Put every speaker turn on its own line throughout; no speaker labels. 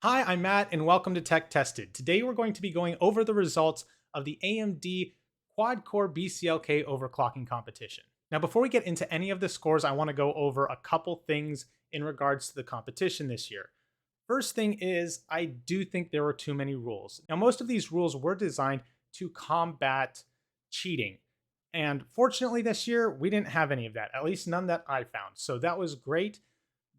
Hi, I'm Matt, and welcome to Tech Tested. Today we're going to be going over the results of the AMD quad-core BCLK overclocking competition. Now, before we get into any of the scores, I want to go over a couple things in regards to the competition this year. First thing is, I do think there were too many rules. Now, most of these rules were designed to combat cheating. And fortunately, this year, we didn't have any of that, at least none that I found. So that was great.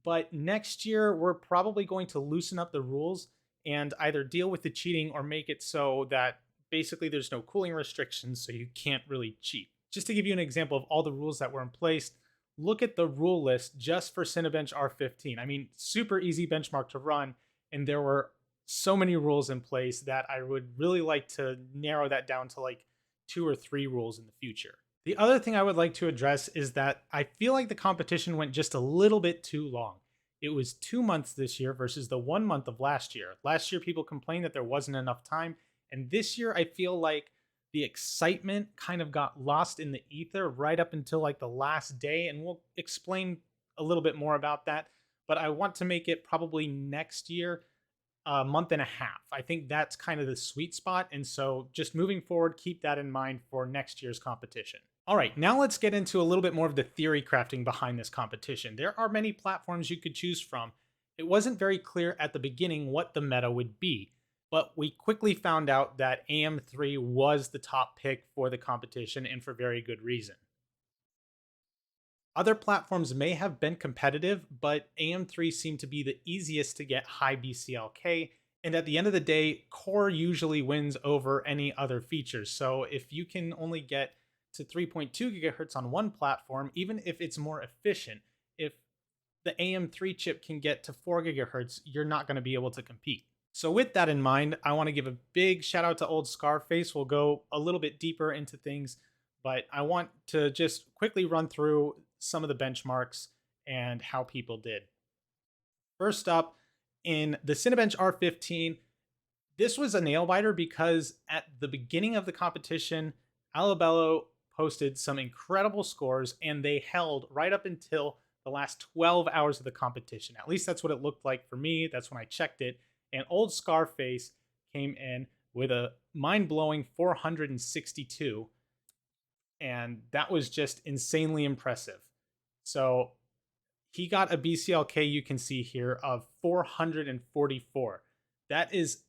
But next year, we're probably going to loosen up the rules and either deal with the cheating or make it so that basically there's no cooling restrictions, so you can't really cheat. Just to give you an example of all the rules that were in place, look at the rule list just for Cinebench R15. I mean, super easy benchmark to run, and there were so many rules in place that I would really like to narrow that down to like 2 or 3 rules in the future. The other thing I would like to address is that I feel like the competition went just a little bit too long. It was 2 months this year versus the 1 month of last year. Last year, people complained that there wasn't enough time. And this year, I feel like the excitement kind of got lost in the ether right up until like the last day. And we'll explain a little bit more about that. But I want to make it probably next year a month and a half. I think that's kind of the sweet spot. And so just moving forward, keep that in mind for next year's competition. All right, now let's get into a little bit more of the theory crafting behind this competition. There are many platforms you could choose from. It wasn't very clear at the beginning what the meta would be, but we quickly found out that AM3 was the top pick for the competition and for very good reason. Other platforms may have been competitive, but AM3 seemed to be the easiest to get high BCLK. And at the end of the day, core usually wins over any other features. So if you can only get to 3.2 gigahertz on one platform, even if it's more efficient, if the AM3 chip can get to 4 gigahertz, you're not going to be able to compete. So with that in mind, I want to give a big shout out to Old Scarface. We'll go a little bit deeper into things, but I want to just quickly run through some of the benchmarks and how people did. First up, in the Cinebench R15, this was a nail biter because at the beginning of the competition, Alabello posted some incredible scores and they held right up until the last 12 hours of the competition. At least that's what it looked like for me. That's when I checked it. And Old Scarface came in with a mind-blowing 462. And that was just insanely impressive. So he got a BCLK, you can see here, of 444. That is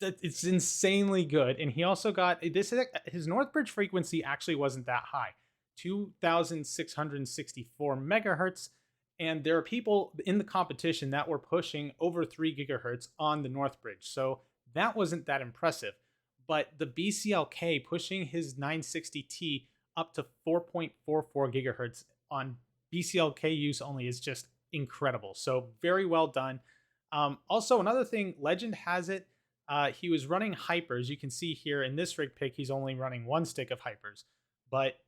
it's insanely good. And he also got this. His Northbridge frequency actually wasn't that high, 2,664 megahertz. And there are people in the competition that were pushing over 3 gigahertz on the Northbridge. So that wasn't that impressive. But the BCLK pushing his 960T up to 4.44 gigahertz on BCLK use only is just incredible. So very well done. Also, another thing, Legend has it. He was running hypers. You can see here in this rig pick, he's only running 1 stick of hypers. But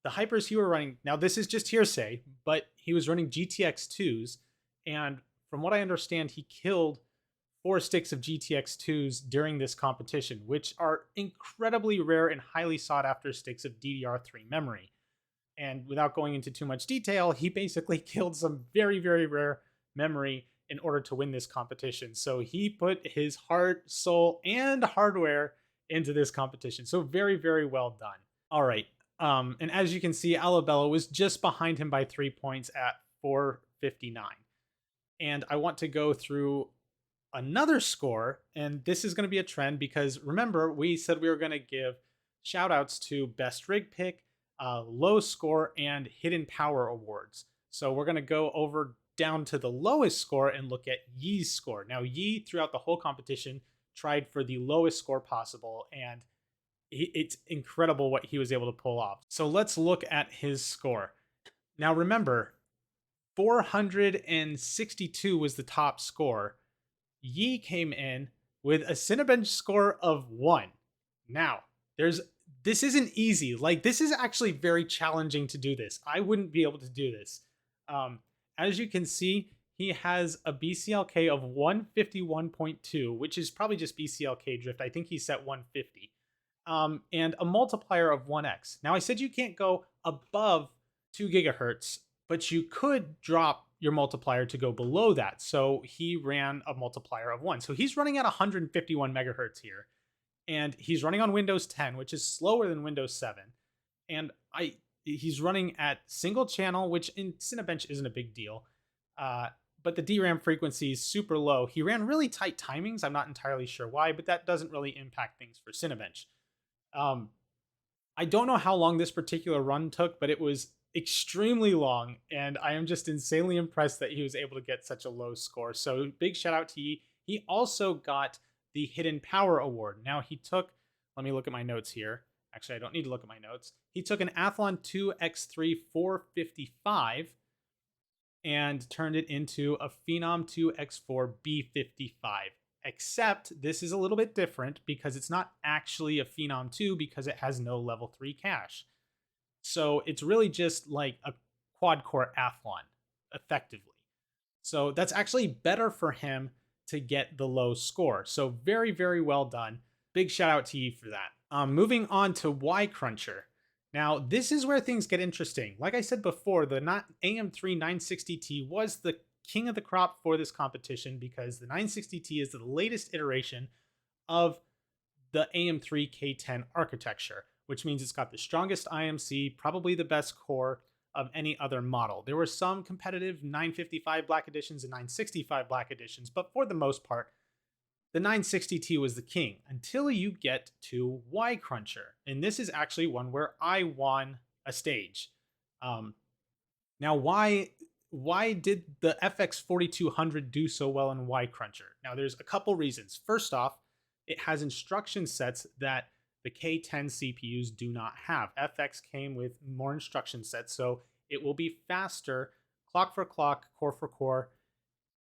the hypers he were running, now this is just hearsay, but he was running GTX2s. And from what I understand, he killed 4 sticks of GTX2s during this competition, which are incredibly rare and highly sought after sticks of DDR3 memory. And without going into too much detail, he basically killed some very, very rare memory in order to win this competition. So he put his heart, soul, and hardware into this competition. So very, very well done. All right. And as you can see, Alabello was just behind him by 3 points at 459. And I want to go through another score, and this is going to be a trend because remember, we said we were going to give shout outs to best rig pick, low score, and hidden power awards. So we're going to go over down to the lowest score and look at Yi's score. Now, Yi, throughout the whole competition, tried for the lowest score possible, and it's incredible what he was able to pull off. So let's look at his score. Now, remember, 462 was the top score. Yi came in with a Cinebench score of 1. Now, this isn't easy. Like, this is actually very challenging to do this. I wouldn't be able to do this. As you can see, he has a BCLK of 151.2, which is probably just BCLK drift. I think he set 150. And a multiplier of 1x. Now, I said you can't go above 2 gigahertz, but you could drop your multiplier to go below that. So he ran a multiplier of 1. So he's running at 151 megahertz here. And he's running on Windows 10, which is slower than Windows 7. And he's running at single channel, which in Cinebench isn't a big deal. But the DRAM frequency is super low. He ran really tight timings. I'm not entirely sure why, but that doesn't really impact things for Cinebench. I don't know how long this particular run took, but it was extremely long, and I am just insanely impressed that he was able to get such a low score. So big shout out to Yi. He also got the Hidden Power Award. Now he took, let me look at my notes here. Actually, I don't need to look at my notes. He took an Athlon 2X3 455 and turned it into a Phenom 2X4 B55. Except this is a little bit different because it's not actually a Phenom 2 because it has no level 3 cache. So it's really just like a quad-core Athlon, effectively. So that's actually better for him to get the low score. So very, very well done. Big shout out to you for that. Moving on to YCruncher. Now, this is where things get interesting. Like I said before, the AM3 960T was the king of the crop for this competition because the 960T is the latest iteration of the AM3 K10 architecture, which means it's got the strongest IMC, probably the best core of any other model. There were some competitive 955 Black Editions and 965 Black Editions, but for the most part, the 960T was the king until you get to YCruncher. And this is actually one where I won a stage. Now, why did the FX 4200 do so well in YCruncher? Now, there's a couple reasons. First off, it has instruction sets that the K10 CPUs do not have. FX came with more instruction sets, so it will be faster, clock for clock, core for core,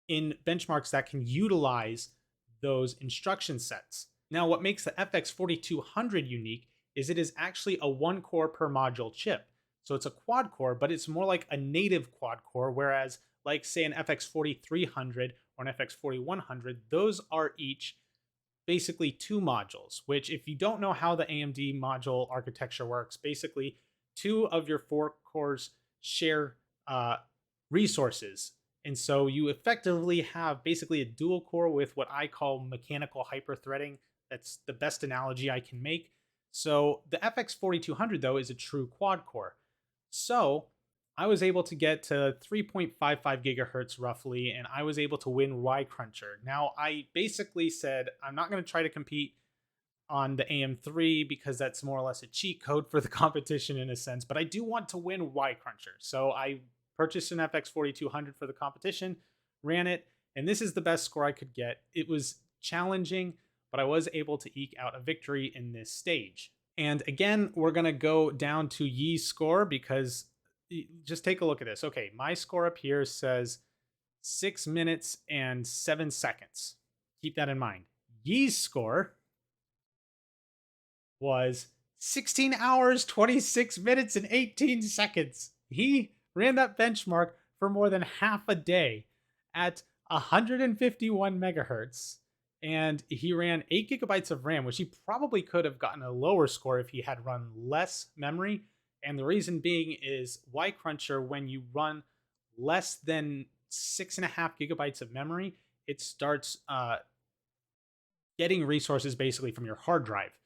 in benchmarks that can utilize those instruction sets. Now, what makes the FX 4200 unique is it is actually a 1 core per module chip. So it's a quad core, but it's more like a native quad core, whereas like say an FX 4300 or an FX 4100, those are each basically 2 modules, which if you don't know how the AMD module architecture works, basically 2 of your 4 cores share resources. And so you effectively have basically a dual core with what I call mechanical hyperthreading. That's the best analogy I can make. So the FX 4200 though is a true quad core. So I was able to get to 3.55 gigahertz roughly, and I was able to win YCruncher. Now I basically said I'm not going to try to compete on the AM3 because that's more or less a cheat code for the competition in a sense, but I do want to win YCruncher. So I purchased an FX 4200 for the competition, ran it, and this is the best score I could get. It was challenging, but I was able to eke out a victory in this stage. And again, we're going to go down to Yi's score because just take a look at this. Okay, my score up here says 6 minutes and 7 seconds. Keep that in mind. Yi's score was 16 hours, 26 minutes, and 18 seconds. He ran that benchmark for more than half a day at 151 megahertz. And he ran 8 gigabytes of RAM, which he probably could have gotten a lower score if he had run less memory. And the reason being is YCruncher, when you run less than 6.5 gigabytes of memory, it starts getting resources basically from your hard drive.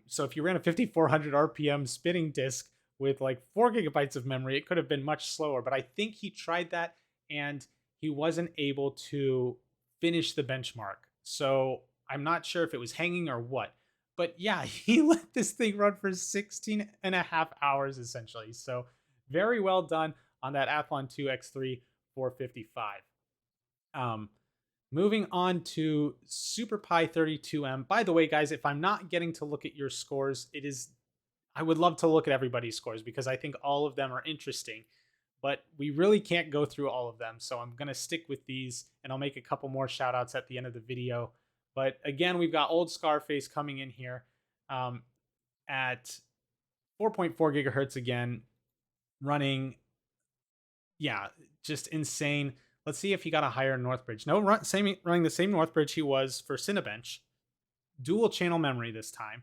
So if you ran a 5400 RPM spinning disk with like 4 gigabytes of memory, it could have been much slower. But I think he tried that and he wasn't able to finish the benchmark. So I'm not sure if it was hanging or what. But yeah, he let this thing run for 16 and a half hours essentially. So very well done on that Athlon 2X3 455. Moving on to SuperPi 32M. By the way, guys, if I'm not getting to look at your scores, I would love to look at everybody's scores because I think all of them are interesting. But we really can't go through all of them. So I'm going to stick with these and I'll make a couple more shout outs at the end of the video. But again, we've got Old Scarface coming in here at 4.4 gigahertz again, running, yeah, just insane. Let's see if he got a higher Northbridge. No, running the same Northbridge he was for Cinebench. Dual channel memory this time.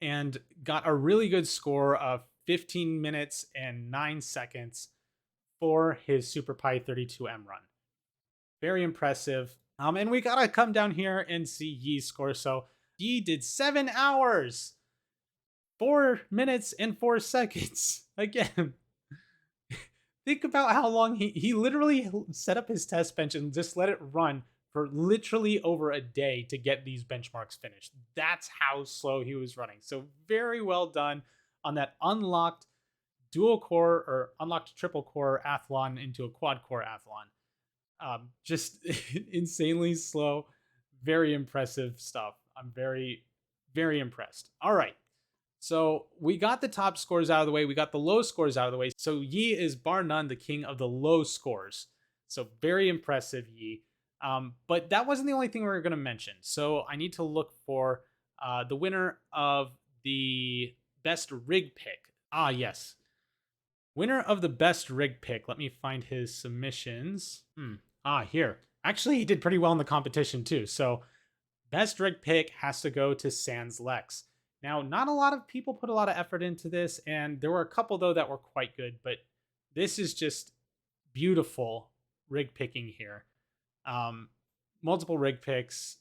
And got a really good score of 15 minutes and 9 seconds for his Super Pi 32M run. Very impressive. And we gotta come down here and see Yi's score. So Yi did 7 hours, 4 minutes, and 4 seconds. Again, think about how long he literally set up his test bench and just let it run for literally over a day to get these benchmarks finished. That's how slow he was running. So very well done on that unlocked dual core or unlocked triple core Athlon into a quad core Athlon. Just insanely slow, very impressive stuff. I'm very, very impressed. All right. So we got the top scores out of the way. We got the low scores out of the way. So Yi is bar none the king of the low scores. So very impressive, Yi. But that wasn't the only thing we were going to mention. So I need to look for the winner of the best rig pick. Ah, yes. Winner of the best rig pick. Let me find his submissions. Here. Actually, he did pretty well in the competition too. So best rig pick has to go to Sans Lex. Now, not a lot of people put a lot of effort into this, and there were a couple, though, that were quite good, but this is just beautiful rig picking here. Multiple rig picks,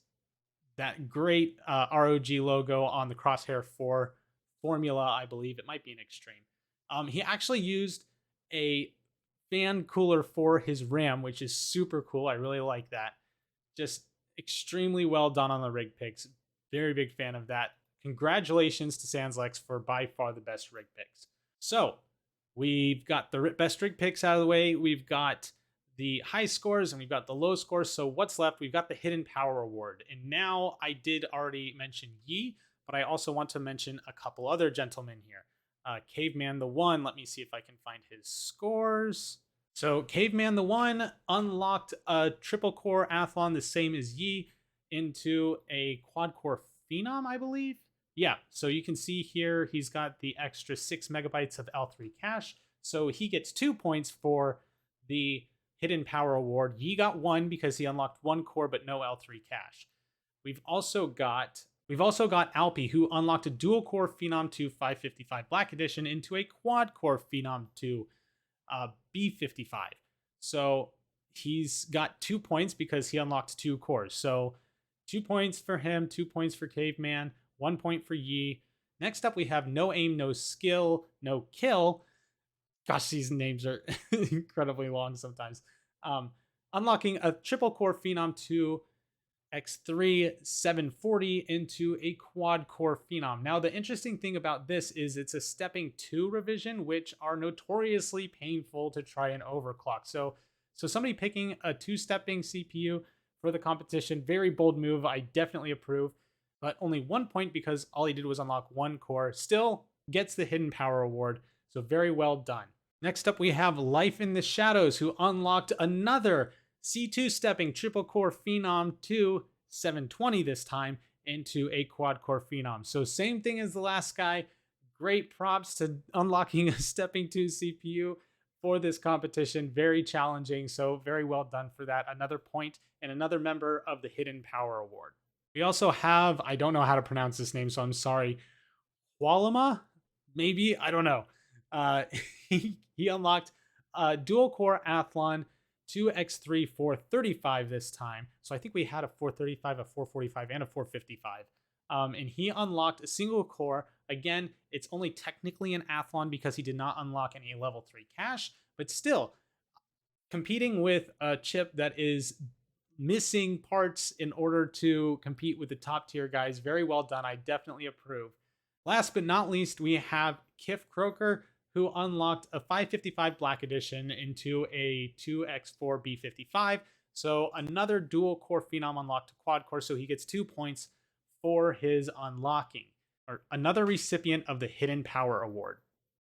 that great ROG logo on the Crosshair 4 formula, I believe. It might be an Extreme. He actually used a fan cooler for his RAM, which is super cool. I really like that. Just extremely well done on the rig picks. Very big fan of that. Congratulations to Sanslex for by far the best rig picks. So we've got the best rig picks out of the way. We've got the high scores and we've got the low scores. So what's left? We've got the Hidden Power Award. And now I did already mention Yi, but I also want to mention a couple other gentlemen here. Caveman the One, let me see if I can find his scores. So Caveman the One unlocked a triple core Athlon, the same as Yi, into a quad core Phenom, I believe. Yeah, so you can see here he's got the extra 6 megabytes of L3 cache. So he gets 2 points for the Hidden Power Award. Yi got 1 because he unlocked 1 core but no L3 cache. We've also got Alpi, who unlocked a dual core Phenom 2 555 Black Edition into a quad core Phenom 2 B55. So he's got 2 points because he unlocked 2 cores. So 2 points for him, 2 points for Caveman, 1 point for Yi. Next up, we have No Aim, No Skill, No Kill. Gosh, these names are incredibly long sometimes. Unlocking a triple core Phenom 2 X3 740 into a quad core Phenom. Now, the interesting thing about this is it's a stepping 2 revision, which are notoriously painful to try and overclock. So somebody picking a 2-stepping CPU for the competition, very bold move. I definitely approve, but only 1 point because all he did was unlock 1 core. Still gets the Hidden Power Award, so very well done. Next up, we have Life in the Shadows, who unlocked another C2 stepping triple core Phenom 2 720 this time into a quad core Phenom. So same thing as the last guy. Great props to unlocking a stepping 2 CPU for this competition. Very challenging, so very well done for that. Another point and another member of the Hidden Power Award. We also have, I don't know how to pronounce this name, so I'm sorry, Hualama? Maybe? I don't know. He unlocked a dual core Athlon 2x3 435 this time. So I think we had a 435, a 445, and a 455. And he unlocked a single core. Again, it's only technically an Athlon because he did not unlock any level 3 cache, but still competing with a chip that is missing parts in order to compete with the top tier guys. Very well done. I definitely approve. Last but not least, we have Kif Croker, who unlocked a 555 Black Edition into a 2x4 B55. So another dual core Phenom unlocked to quad core, so he gets 2 points for his unlocking, or another recipient of the Hidden Power Award.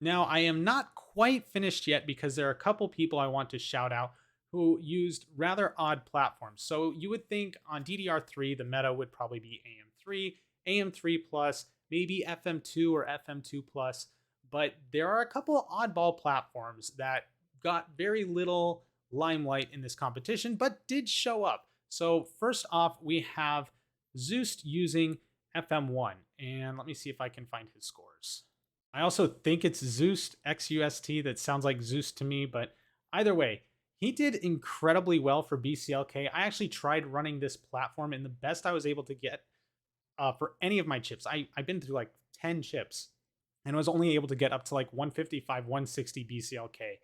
Now, I am not quite finished yet because there are a couple people I want to shout out who used rather odd platforms. So you would think on DDR3, the meta would probably be AM3, AM3 Plus, maybe FM2 or FM2 Plus. But there are a couple oddball platforms that got very little limelight in this competition, but did show up. So first off, we have Zeus using FM1. And let me see if I can find his scores. I also think it's Zeus, XUST. That sounds like Zeus to me, but Either way, he did incredibly well for BCLK. I actually tried running this platform, and the best I was able to get for any of my chips, I've been through like 10 chips and was only able to get up to like 155, 160 BCLK.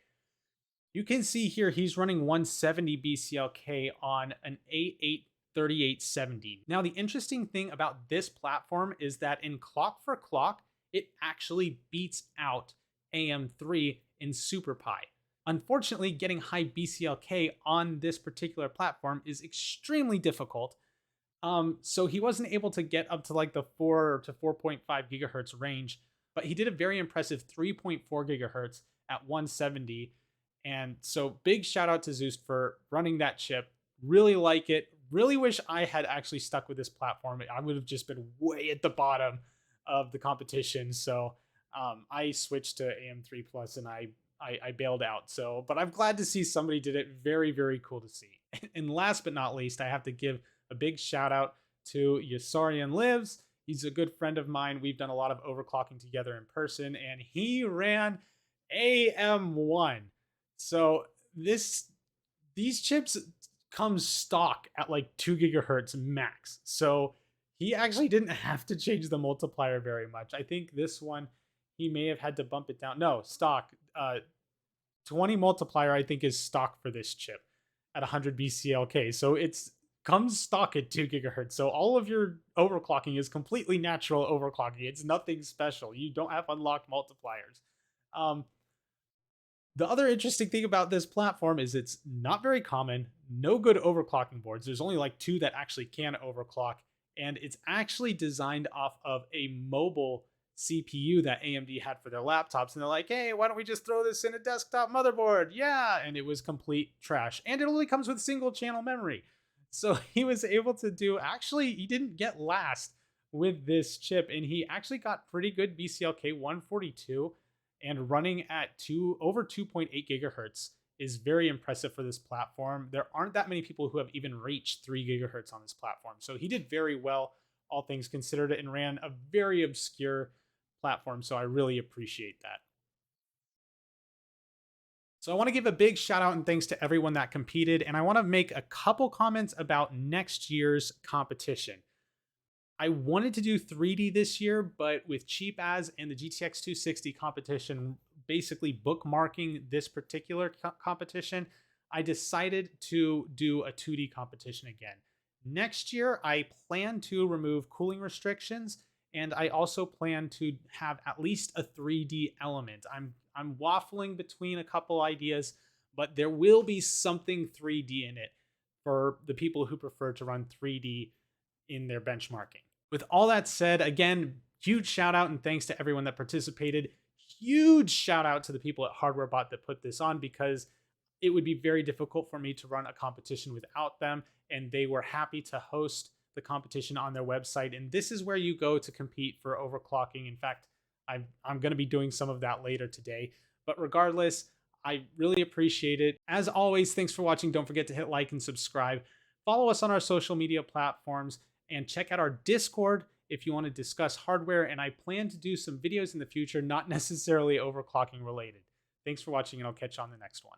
You can see here he's running 170 BCLK on an A8 3870. Now, the interesting thing about this platform is that in clock for clock, it actually beats out AM3 in SuperPi. Unfortunately, getting high BCLK on this particular platform is extremely difficult. So he wasn't able to get up to like the 4 to 4.5 gigahertz range, but he did a very impressive 3.4 gigahertz at 170. And so big shout out to Zeus for running that chip. Really like it. Really wish I had actually stuck with this platform. I would have just been way at the bottom of the competition. So I switched to AM3 Plus and I bailed out. So, but I'm glad to see somebody did it. Very, very cool to see. And last but not least, I have to give a big shout out to Yasarian Lives. He's a good friend of mine. We've done a lot of overclocking together in person, and he ran AM1. So these chips come stock at like 2 gigahertz max. So he actually didn't have to change the multiplier very much. I think this one he may have had to bump it down. No, stock 20 multiplier I think is stock for this chip at 100 BCLK. So it's comes stock at 2 gigahertz. So all of your overclocking is completely natural overclocking. It's nothing special. You don't have unlocked multipliers. The other interesting thing about this platform is it's not very common, no good overclocking boards. There's only like 2 that actually can overclock, and it's actually designed off of a mobile CPU that AMD had for their laptops. And they're like, hey, why don't we just throw this in a desktop motherboard? Yeah, and it was complete trash. And it only comes with single channel memory. So he was able to do, actually, he didn't get last with this chip, and he actually got pretty good BCLK 142. And running at over 2.8 gigahertz is very impressive for this platform. There aren't that many people who have even reached 3 gigahertz on this platform. So he did very well, all things considered, and ran a very obscure platform. So I really appreciate that. So I want to give a big shout out and thanks to everyone that competed. And I want to make a couple comments about next year's competition. I wanted to do 3D this year, but with Cheap As and the GTX 260 competition basically bookmarking this particular competition, I decided to do a 2D competition again. Next year, I plan to remove cooling restrictions, and I also plan to have at least a 3D element. I'm waffling between a couple ideas, but there will be something 3D in it for the people who prefer to run 3D in their benchmarking. With all that said, again, huge shout out and thanks to everyone that participated. Huge shout out to the people at HardwareBot that put this on, because it would be very difficult for me to run a competition without them, and they were happy to host the competition on their website. And this is where you go to compete for overclocking. In fact, I'm going to be doing some of that later today. But regardless, I really appreciate it. As always, thanks for watching. Don't forget to hit like and subscribe. Follow us on our social media platforms, and check out our Discord if you want to discuss hardware. And I plan to do some videos in the future, not necessarily overclocking related. Thanks for watching, and I'll catch you on the next one.